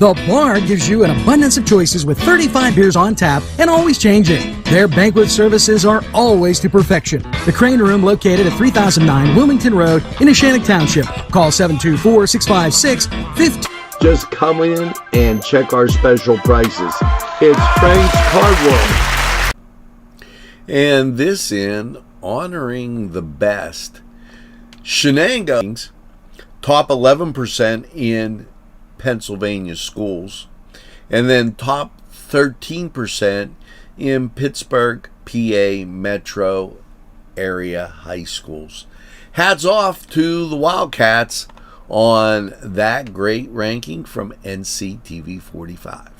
The bar gives you an abundance of choices with 35 beers on tap and always changing. Their banquet services are always to perfection. The Crane Room, located at 3009 Wilmington Road in Neshannock Township. Call 724-656-15. Just come in and check our special prices. It's Frank's Card World. And this in honoring the best. Shenanigans, top 11% in Pennsylvania schools, and then top 13% in Pittsburgh, PA metro area high schools. Hats off to the Wildcats on that great ranking from NCTV45.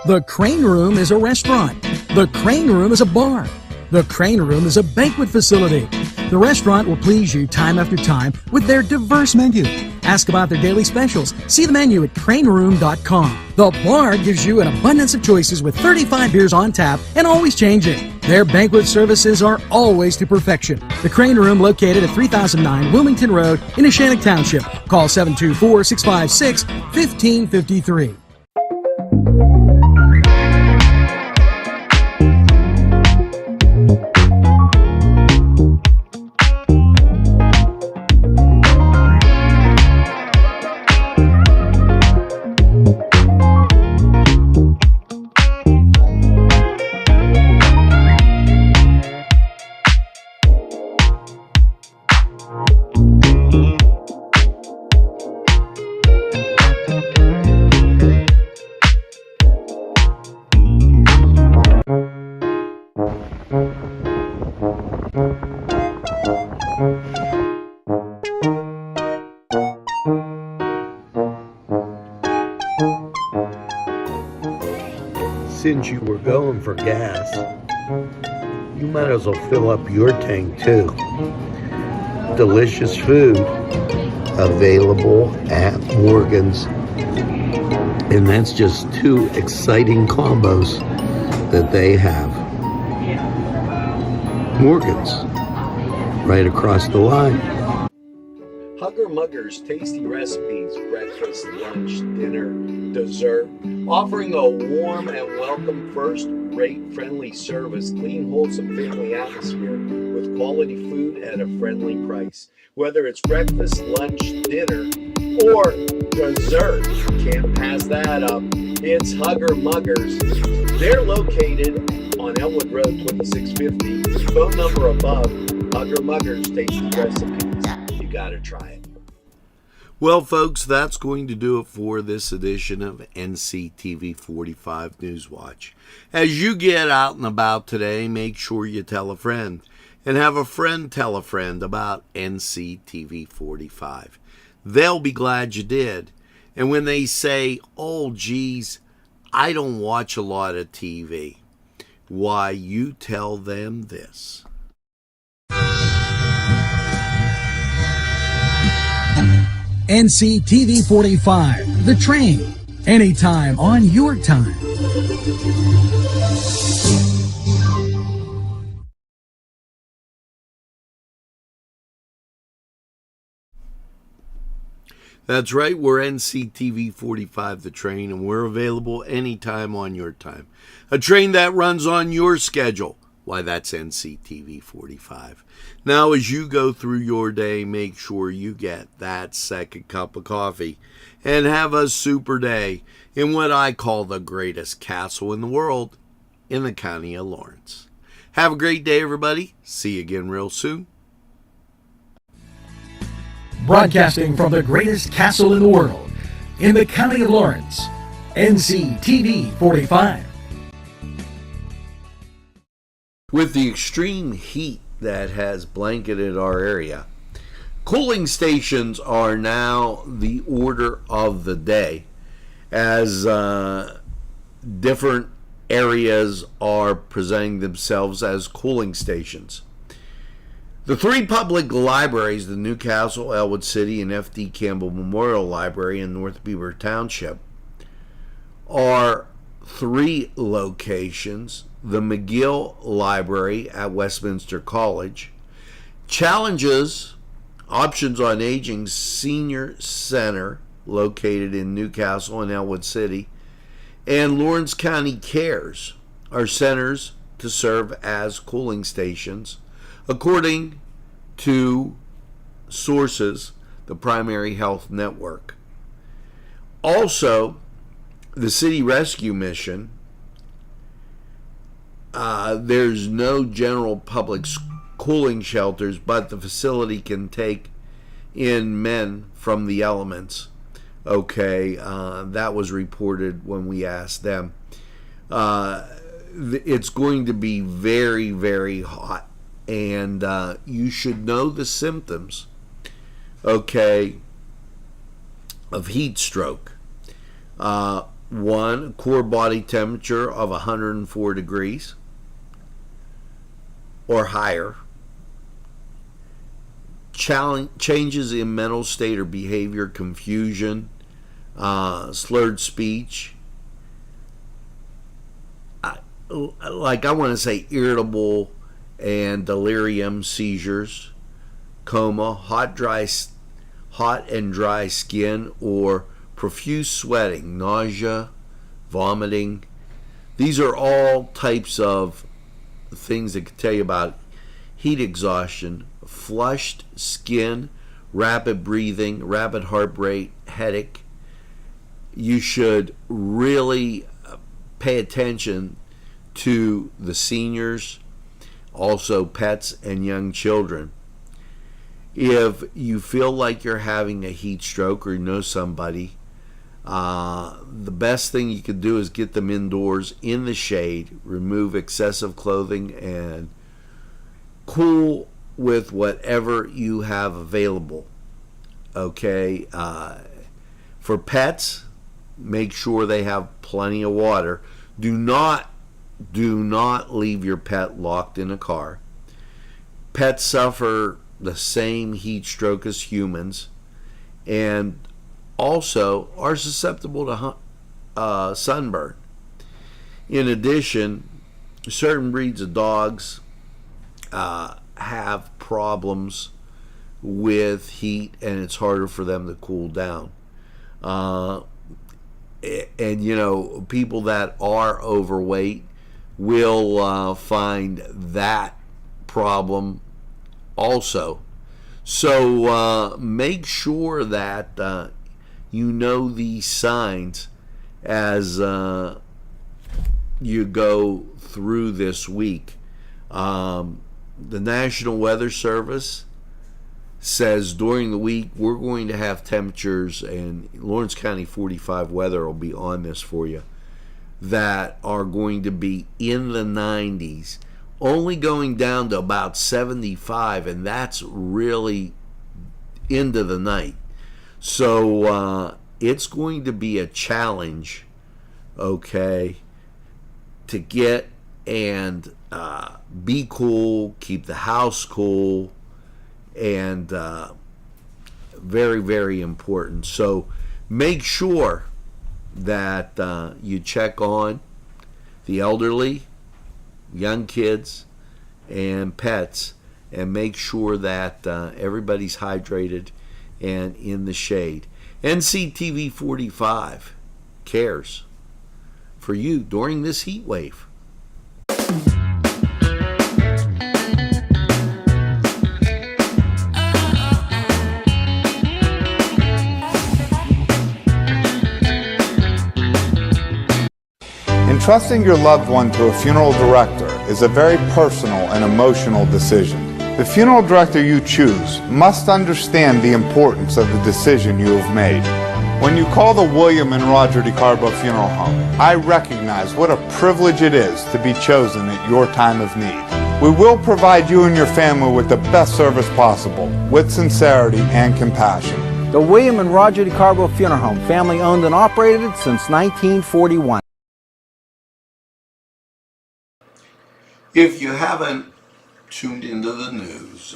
The Crane Room is a restaurant. The Crane Room is a bar. The Crane Room is a banquet facility. The restaurant will please you time after time with their diverse menu. Ask about their daily specials. See the menu at craneroom.com. The bar gives you an abundance of choices with 35 beers on tap and always changing. Their banquet services are always to perfection. The Crane Room, located at 3009 Wilmington Road in Neshannock Township. Call 724-656-1553. Since you were going for gas, you might as well fill up your tank too. Delicious food available at Morgan's. And that's just two exciting combos that they have. Morgan's, right across the line. Hugger Mugger's tasty recipes, breakfast, lunch, dinner, dessert, offering a warm and welcome, first-rate, friendly service, clean, wholesome family atmosphere with quality food at a friendly price. Whether it's breakfast, lunch, dinner, or dessert, can't pass that up. It's Hugger Muggers. They're located on Elwood Road 2650. Phone number above. Hugger Muggers tasty recipes. You gotta try it. Well, folks, that's going to do it for this edition of NCTV45 Newswatch. As you get out and about today, make sure you tell a friend, and have a friend tell a friend about NCTV45. They'll be glad you did. And when they say, oh, geez, I don't watch a lot of TV, why, you tell them this. NCTV45, The Train, anytime on your time. That's right, we're NCTV45 The Train, and we're available anytime on your time. A train that runs on your schedule. Why, that's NCTV45. Now, as you go through your day, make sure you get that second cup of coffee and have a super day in what I call the greatest castle in the world, in the county of Lawrence. Have a great day, everybody. See you again real soon. Broadcasting from the greatest castle in the world, in the county of Lawrence, NCTV45. With the extreme heat that has blanketed our area, cooling stations are now the order of the day, as different areas are presenting themselves as cooling stations. The three public libraries, the Newcastle, Elwood City, and F.D. Campbell Memorial Library in North Beaver Township, are three locations: the McGill Library at Westminster College, Challenges Options on Aging Senior Center located in Newcastle and Elwood City, and Lawrence County CARES are centers to serve as cooling stations, according to sources, the Primary Health Network. Also, the City Rescue Mission, there's no general public cooling shelters, but the facility can take in men from the elements. Okay, that was reported when we asked them. It's going to be very, very hot, and you should know the symptoms, okay, of heat stroke. One, core body temperature of 104 degrees or higher. Changes in mental state or behavior, confusion, slurred speech, I want to say irritable and delirium, seizures, coma, hot and dry skin, or profuse sweating, nausea, vomiting. These are all types of things that can tell you about heat exhaustion. Flushed skin, rapid breathing, rapid heart rate, headache. You should really pay attention to the seniors, also pets and young children. If you feel like you're having a heat stroke or you know somebody, the best thing you could do is get them indoors in the shade, remove excessive clothing, and cool with whatever you have available. Okay, for pets, make sure they have plenty of water. Do not leave your pet locked in a car. Pets suffer the same heat stroke as humans, and also are susceptible to sunburn. In addition, certain breeds of dogs have problems with heat, and it's harder for them to cool down. And you know, people that are overweight will find that problem also. So make sure that you know these signs as you go through this week. The National Weather Service says during the week we're going to have temperatures, and Lawrence County 45 weather will be on this for you, that are going to be in the 90s, only going down to about 75, and that's really into the night. So it's going to be a challenge, okay, to get and be cool, keep the house cool, and very, very important. So make sure that you check on the elderly, young kids, and pets, and make sure that everybody's hydrated and in the shade. NCTV45 cares for you during this heat wave. Entrusting your loved one to a funeral director is a very personal and emotional decision. The funeral director you choose must understand the importance of the decision you have made. When you call the William and Roger DeCarbo Funeral Home, I recognize what a privilege it is to be chosen at your time of need. We will provide you and your family with the best service possible, with sincerity and compassion. The William and Roger DeCarbo Funeral Home, family owned and operated since 1941. If you haven't tuned into the news,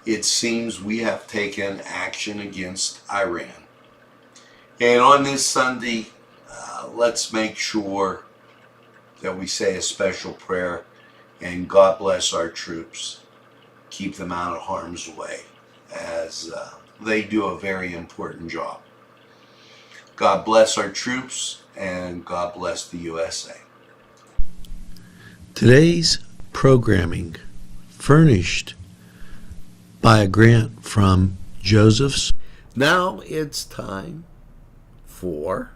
it seems we have taken action against Iran. And on this Sunday, let's make sure that we say a special prayer, and God bless our troops. Keep them out of harm's way as they do a very important job. God bless our troops, and God bless the USA. Today's programming furnished by a grant from Joseph's. Now it's time for,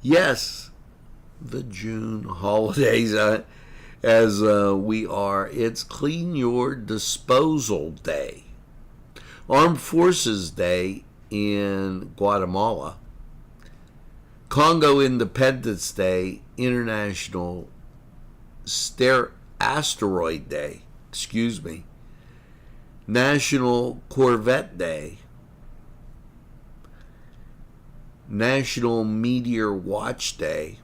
yes, the June holidays. It's Clean Your Disposal Day, Armed Forces Day in Guatemala, Congo Independence Day, International Asteroid Day, National Corvette Day, National Meteor Watch Day,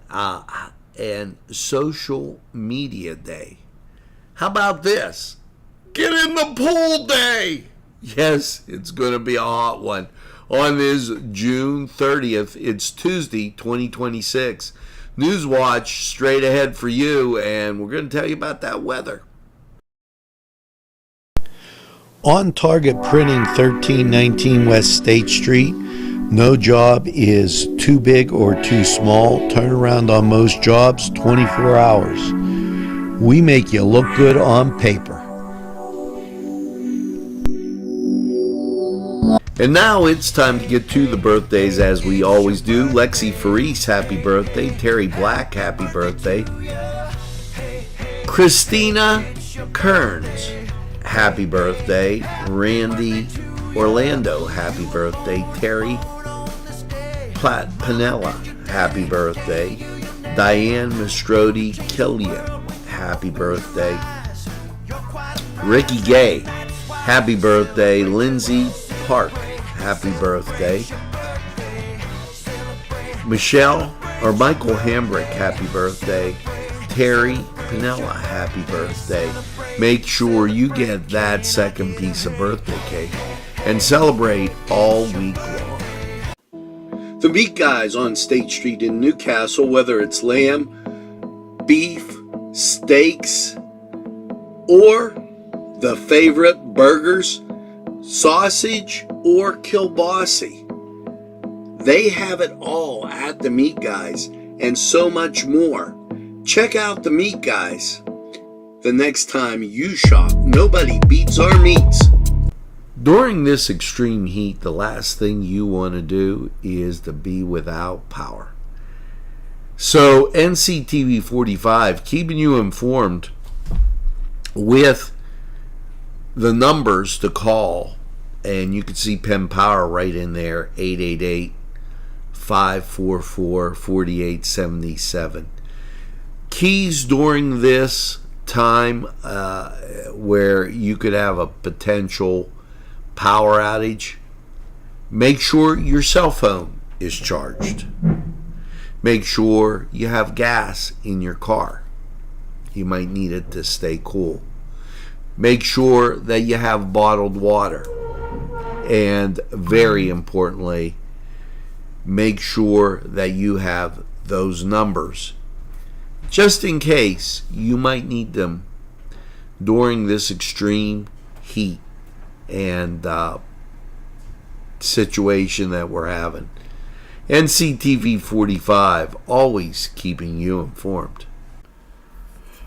and Social Media Day. How about this? Get in the pool day! Yes, it's going to be a hot one. On this June 30th, it's Tuesday, 2026. Newswatch straight ahead for you, and we're going to tell you about that weather. On Target Printing, 1319 West State Street. No job is too big or too small. Turnaround on most jobs, 24 hours. We make you look good on paper. And now it's time to get to the birthdays as we always do. Lexi Faris, happy birthday. Terry Black, happy birthday. Christina Kearns, happy birthday. Randy Orlando, happy birthday. Terry Panella, happy birthday. Diane Mastrodi Killian, happy birthday. Ricky Gay, happy birthday. Lindsay Park, happy birthday. Michael Hambrick, happy birthday. Terry Panella, happy birthday. Make sure you get that second piece of birthday cake and celebrate all week long. The Meat Guys on State Street in Newcastle, whether it's lamb, beef, steaks, or the favorite burgers, sausage, or kielbasa. They have it all at the Meat Guys and so much more. Check out the Meat Guys. The next time you shop, nobody beats our meats. During this extreme heat, the last thing you want to do is to be without power. So NCTV45 keeping you informed with the numbers to call, and you can see Penn Power right in there, 888-544-4877. Keys during this time where you could have a potential power outage: make sure your cell phone is charged. Make sure you have gas in your car. You might need it to stay cool. Make sure that you have bottled water. And very importantly, make sure that you have those numbers just in case you might need them during this extreme heat and situation that we're having. NCTV45, always keeping you informed.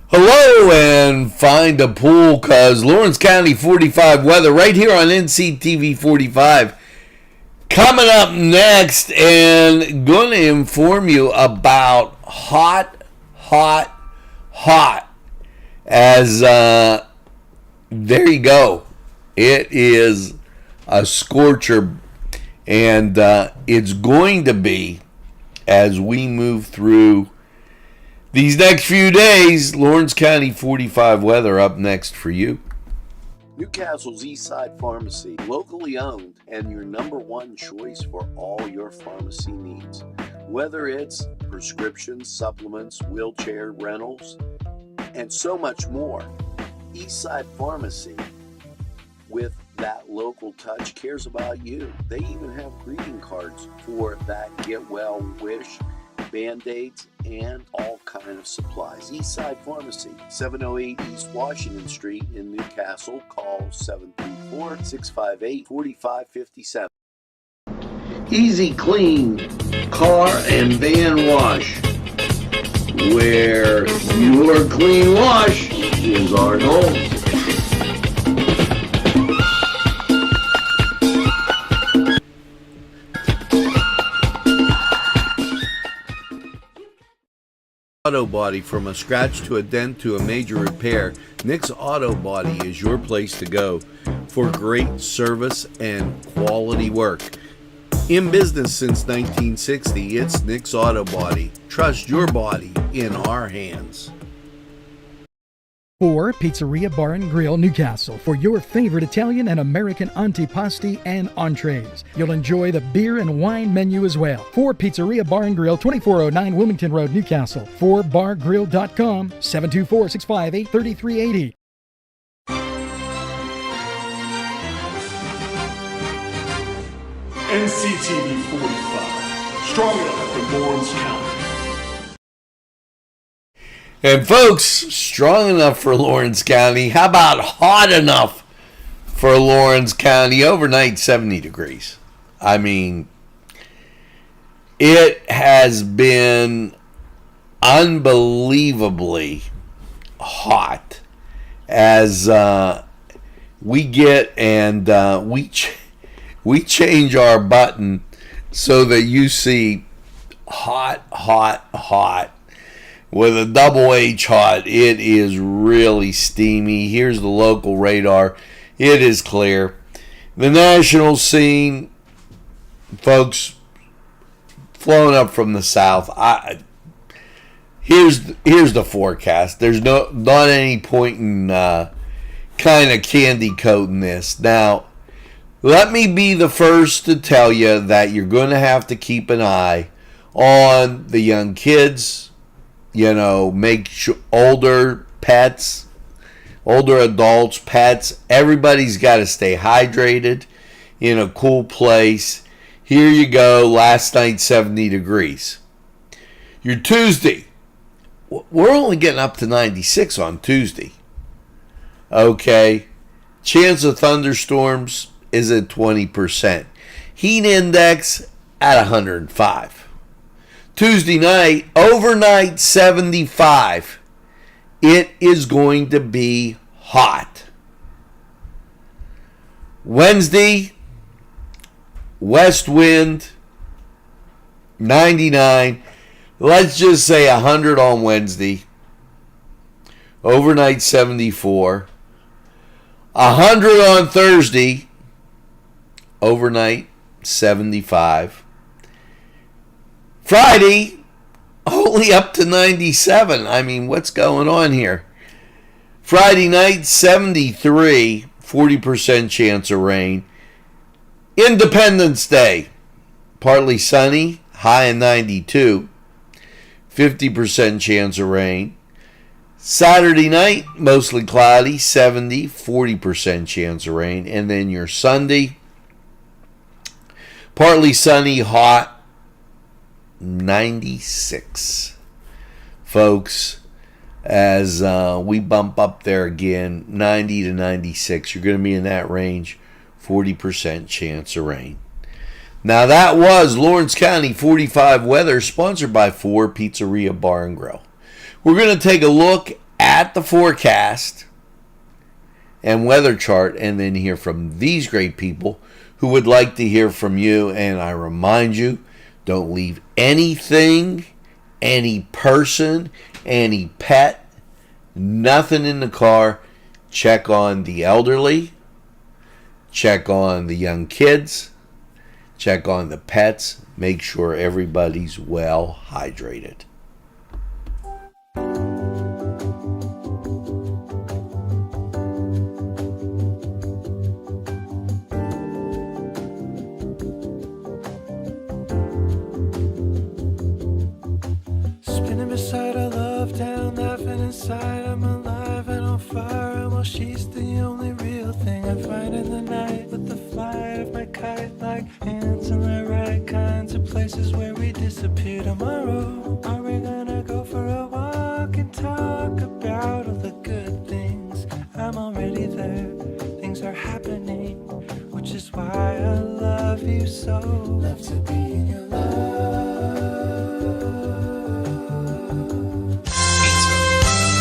Hello, and find a pool, cause Lawrence County 45 weather right here on NCTV 45. Coming up next, and going to inform you about hot. As there you go. It is a scorcher, and it's going to be as we move through these next few days. Lawrence County 45 weather up next for you. Newcastle's Eastside Pharmacy, locally owned and your #1 choice for all your pharmacy needs. Whether it's prescriptions, supplements, wheelchair rentals, and so much more. Eastside Pharmacy, with that local touch, cares about you. They even have greeting cards for that get well wish, Band-Aids, and all kind of supplies. Eastside Pharmacy, 708 East Washington Street in Newcastle. Call 734-658-4557. Easy Clean Car and Van Wash, where your clean wash is our goal. Auto Body, from a scratch to a dent to a major repair, Nick's Auto Body is your place to go for great service and quality work. In business since 1960, it's Nick's Auto Body. Trust your body in our hands. 4 Pizzeria Bar and Grill, Newcastle, for your favorite Italian and American antipasti and entrees. You'll enjoy the beer and wine menu as well. 4 Pizzeria Bar and Grill, 2409 Wilmington Road, Newcastle. 4bargrill.com, 724-658-3380. NCTV45, strong enough for Lawrence County. And folks, strong enough for Lawrence County. How about hot enough for Lawrence County? Overnight 70 degrees. I mean, it has been unbelievably hot as we get and we change our button so that you see hot, hot, hot. With a double H hot, it is really steamy. Here's the local radar. It is clear. The national scene, folks, flowing up from the south. Here's the forecast. There's not any point in kind of candy coating this. Now, let me be the first to tell you that you're going to have to keep an eye on the young kids. You know, make sure older pets, older adults, pets, everybody's got to stay hydrated in a cool place. Here you go, last night 70 degrees. Your Tuesday, we're only getting up to 96 on Tuesday. Okay, chance of thunderstorms is at 20%. Heat index at 105. Tuesday night, overnight 75. It is going to be hot. Wednesday, west wind, 99. Let's just say 100 on Wednesday. Overnight 74. 100 on Thursday. Overnight 75. Friday, only up to 97. I mean, what's going on here? Friday night, 73, 40% chance of rain. Independence Day, partly sunny, high in 92, 50% chance of rain. Saturday night, mostly cloudy, 70, 40% chance of rain. And then your Sunday, partly sunny, hot, 96. Folks, as we bump up there again, 90 to 96, you're going to be in that range, 40% chance of rain. Now that was Lawrence County 45 weather, sponsored by 4 Pizzeria Bar and Grill. We're going to take a look at the forecast and weather chart and then hear from these great people who would like to hear from you. And I remind you, don't leave anything, any person, any pet, nothing in the car. Check on the elderly. Check on the young kids. Check on the pets. Make sure everybody's well hydrated. Beside a love down, laughing inside. I'm alive and on fire, and well, she's the only real thing I find in the night. With the flight of my kite, like hands on the right kinds of places where we disappear tomorrow. Our love you so. Love to be in your love. Pizza,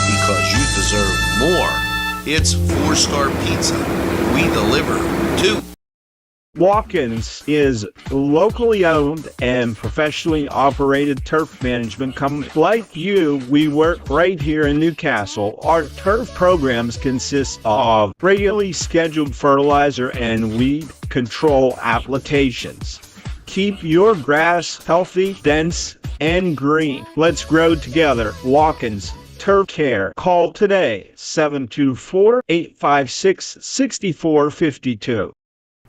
because you deserve more. It's 4-star pizza. We deliver too. Watkins is locally owned and professionally operated turf management company. Like you, we work right here in Newcastle. Our turf programs consist of regularly scheduled fertilizer and weed control applications. Keep your grass healthy, dense, and green. Let's grow together. Watkins Turf Care. Call today, 724-856-6452.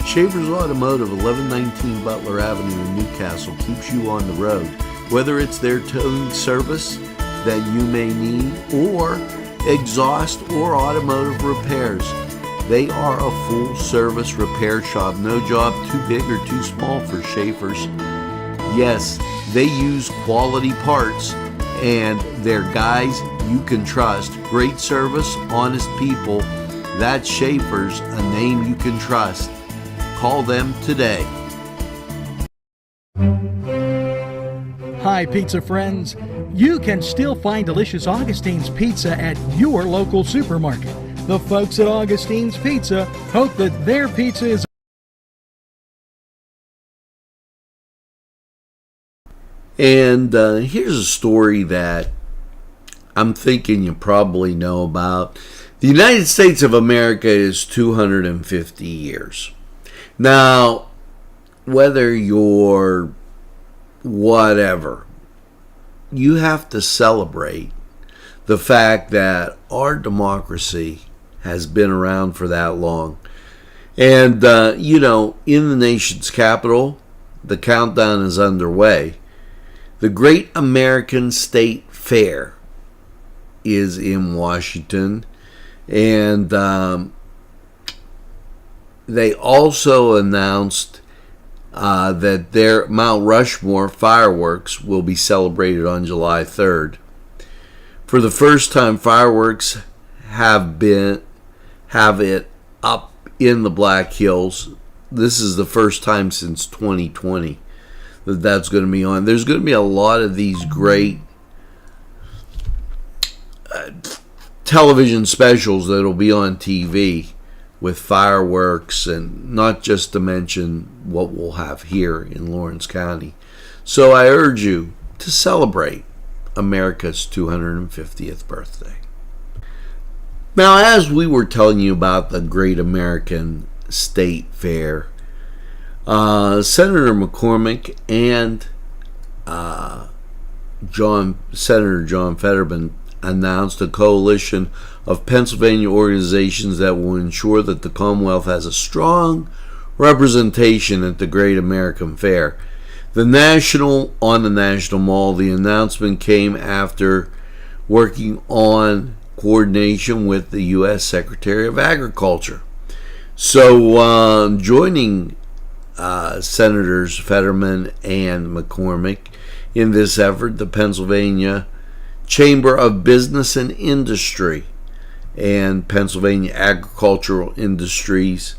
Schaefer's Automotive, 1119 Butler Avenue in Newcastle, keeps you on the road. Whether it's their towing service that you may need, or exhaust or automotive repairs, they are a full-service repair shop. No job too big or too small for Schaefer's. Yes, they use quality parts, and they're guys you can trust. Great service, honest people. That's Schaefer's, a name you can trust. Call them today. Hi, pizza friends. You can still find delicious Augustine's Pizza at your local supermarket. The folks at Augustine's Pizza hope that their pizza is... And here's a story that I'm thinking you probably know about. The United States of America is 250 years. Now, whether you're whatever, you have to celebrate the fact that our democracy has been around for that long. And, in the nation's capital, the countdown is underway. The Great American State Fair is in Washington, and they also announced that their Mount Rushmore fireworks will be celebrated on July 3rd. For the first time, fireworks have it up in the Black Hills. This is the first time since 2020 that's going to be on. There's going to be a lot of these great television specials that will be on TV with fireworks, and not just to mention what we'll have here in Lawrence County. So I urge you to celebrate America's 250th birthday. Now, as we were telling you about the Great American State Fair, Senator McCormick and Senator John Fetterman announced a coalition of Pennsylvania organizations that will ensure that the Commonwealth has a strong representation at the Great American Fair. On the National Mall, the announcement came after working on coordination with the U.S. Secretary of Agriculture. So joining Senators Fetterman and McCormick in this effort, the Pennsylvania Chamber of Business and Industry and Pennsylvania Agricultural Industries,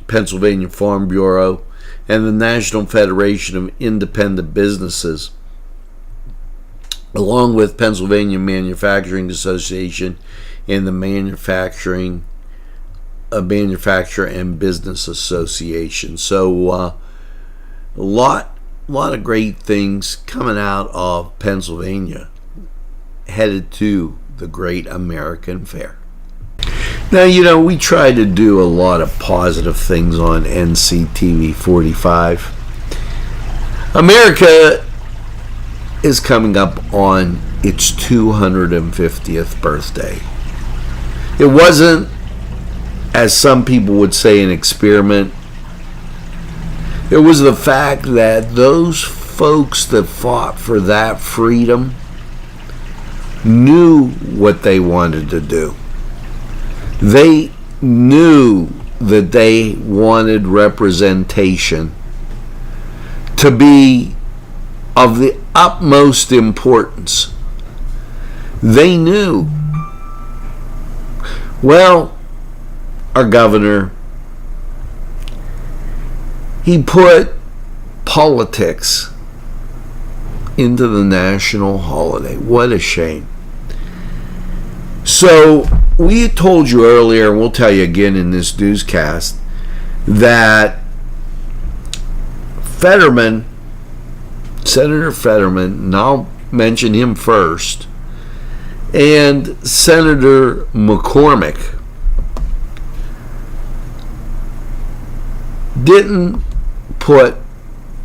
Pennsylvania Farm Bureau, and the National Federation of Independent Businesses, along with Pennsylvania Manufacturing Association and the Manufacturer and Business Association. So a lot of great things coming out of Pennsylvania, headed to the Great American Fair. Now, we try to do a lot of positive things on NCTV45. America is coming up on its 250th birthday. It wasn't, as some people would say, an experiment. It was the fact that those folks that fought for that freedom knew what they wanted to do. They knew that they wanted representation to be of the utmost importance. They knew. Well, our governor, He put politics into the national holiday. What a shame. So we had told you earlier, and we'll tell you again in this newscast, that Senator Fetterman, and I'll mention him first, and Senator McCormick didn't put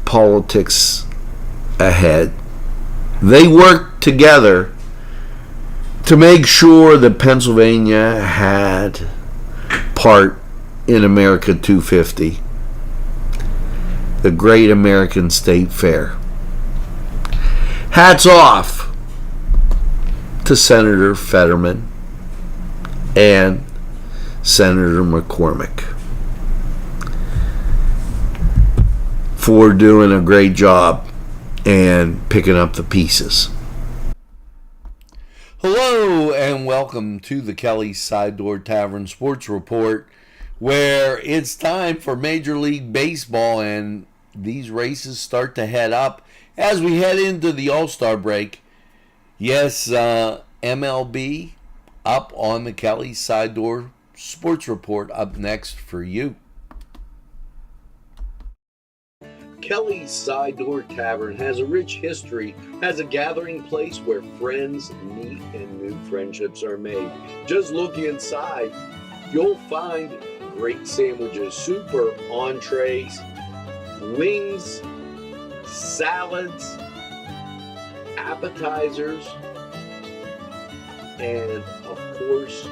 politics ahead. They worked together to make sure that Pennsylvania had part in America 250, the Great American State Fair. Hats off to Senator Fetterman and Senator McCormick for doing a great job and picking up the pieces. Hello and welcome to the Kelly's Side Door Tavern Sports Report, where it's time for Major League Baseball and these races start to head up as we head into the All-Star break. Yes, MLB up on the Kelly's Side Door Sports Report up next for you. Kelly's Side Door Tavern has a rich history as a gathering place where friends meet and new friendships are made. Just look inside. You'll find great sandwiches, super entrees, wings, salads, appetizers, and of course,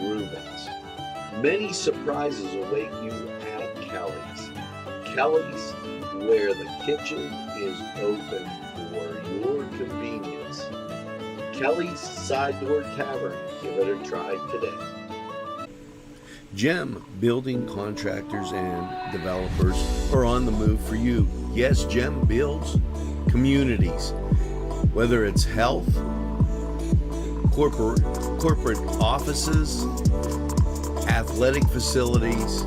Rubens. Many surprises await you at Kelly's. Kelly's, where the kitchen is open for your convenience. Kelly's Side Door Tavern. Give it a try today. GEM building contractors and developers are on the move for you. Yes, GEM builds communities, whether it's health, corporate offices, athletic facilities.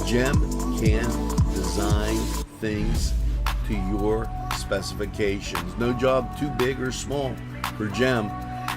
GEM can design things to your specifications. No job too big or small for GEM.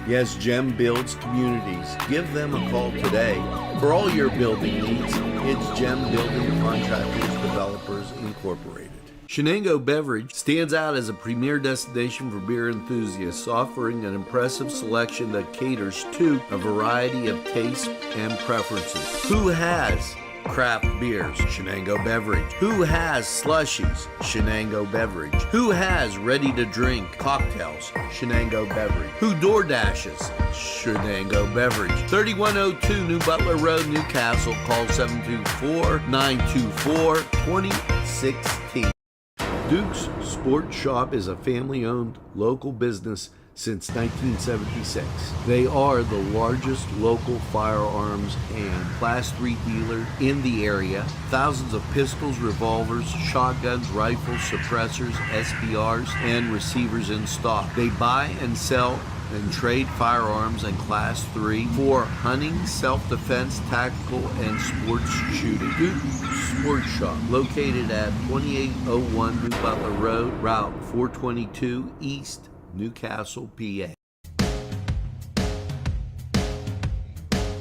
Yes, GEM builds communities. Give them a call today. For all your building needs, it's GEM Building Contractors Developers Incorporated. Shenango Beverage stands out as a premier destination for beer enthusiasts, offering an impressive selection that caters to a variety of tastes and preferences. Who has craft beers? Shenango Beverage. Who has slushies? Shenango Beverage. Who has ready-to-drink cocktails? Shenango Beverage. Who door dashes? Shenango Beverage. 3102 New Butler Road, Newcastle. Call 724-924-2016. Duke's Sports Shop is a family-owned local business since 1976. They are the largest local firearms and Class 3 dealer in the area. Thousands of pistols, revolvers, shotguns, rifles, suppressors, SPRs, and receivers in stock. They buy and sell and trade firearms and Class 3 for hunting, self-defense, tactical, and sports shooting. Duke Sports Shop, located at 2801 New Butler Road, Route 422 East, Newcastle, PA.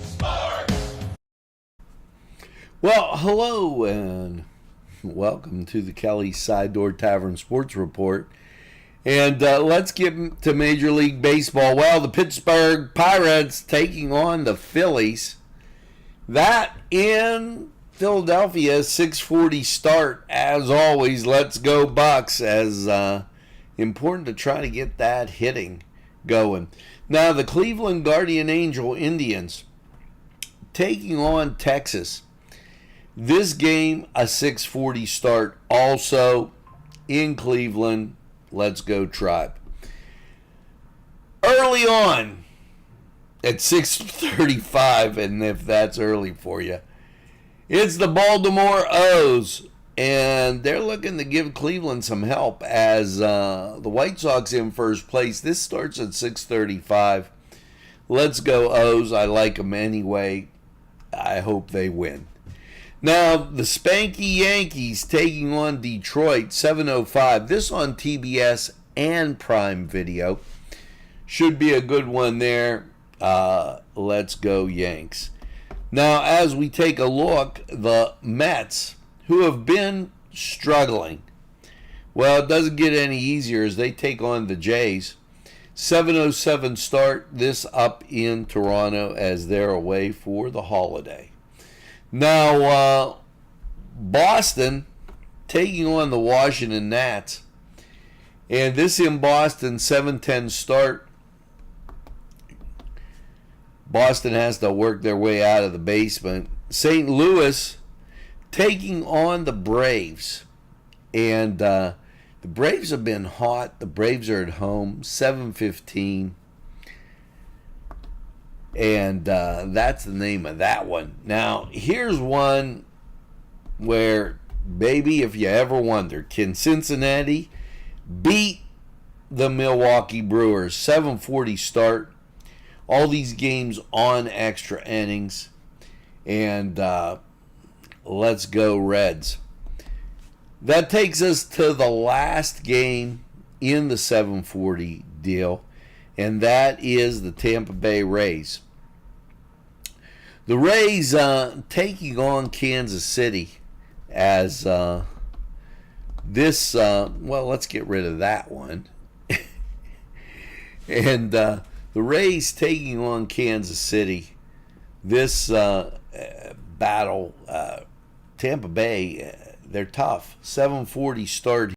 Sports. Well, hello and welcome to the Kelly's Side Door Tavern Sports Report. And let's get to Major League Baseball. Well, the Pittsburgh Pirates taking on the Phillies. That in Philadelphia, 6:40 start. As always, let's go Bucks, as important to try to get that hitting going. Now, the Cleveland Guardian Angel Indians taking on Texas. This game, a 6:40 start, also in Cleveland. Let's go Tribe. Early on at 6:35, and if that's early for you, it's the Baltimore O's, and they're looking to give Cleveland some help as the White Sox in first place. This starts at 6:35. Let's go O's. I like them anyway. I hope they win. Now, the Spanky Yankees taking on Detroit, 7:05. This on TBS and Prime Video. Should be a good one there. Let's go Yanks. Now, as we take a look, the Mets, who have been struggling. Well, it doesn't get any easier as they take on the Jays. 7:07 start, this up in Toronto as they're away for the holiday. Now, Boston taking on the Washington Nats. And this in Boston, 7:10 start. Boston has to work their way out of the basement. St. Louis taking on the Braves. And the Braves have been hot. The Braves are at home, 7:15. And that's the name of that one. Now, here's one where, baby, if you ever wondered, can Cincinnati beat the Milwaukee Brewers? 7:40 start. All these games on extra innings. And let's go Reds. That takes us to the last game in the 7:40 deal, and that is the Tampa Bay Rays. The Rays taking on Kansas City as this, well, let's get rid of that one. And the Rays taking on Kansas City. This battle, Tampa Bay, they're tough. 7:40 start